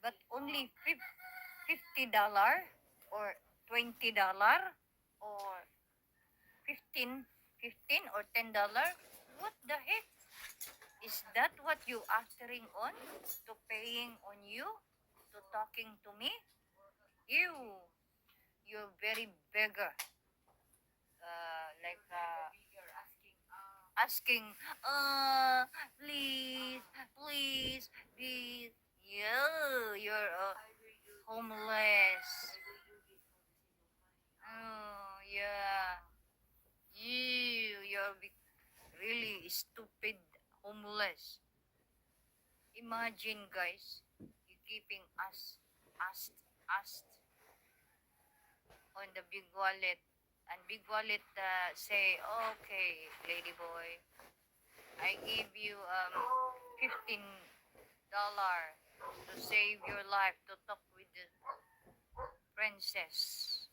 but only $50 or $20 or 15 or $10. What the heck? Is that what you acting on? To paying on you? To talking to me? You're very beggar. Like asking, please, please, please. You're homeless. Oh, yeah. You're really stupid homeless. Imagine, guys, you keeping asked on the big wallet, and big wallet say, okay, lady boy, I give you $15 to save your life to talk with the princess.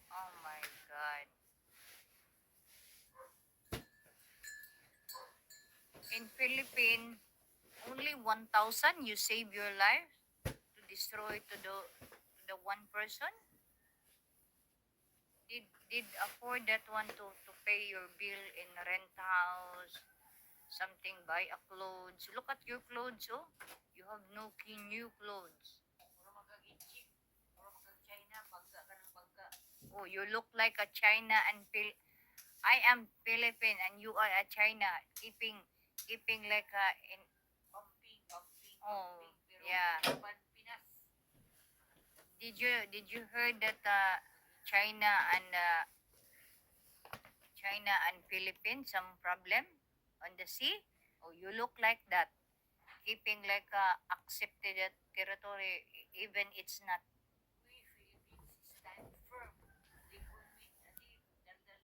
Oh my God. In Philippines, only 1,000 you save your life to destroy to the one person. Did afford that one to pay your bill in rent house, something, buy a clothes. Look at your clothes, oh. You have no new clothes. Oh, you look like a China and I am Philippine and you are a China, keeping like a in. Oh, yeah. Did you heard that China and China and Philippines some problem on the sea? Oh, you look like that, keeping like accepted territory, even it's not.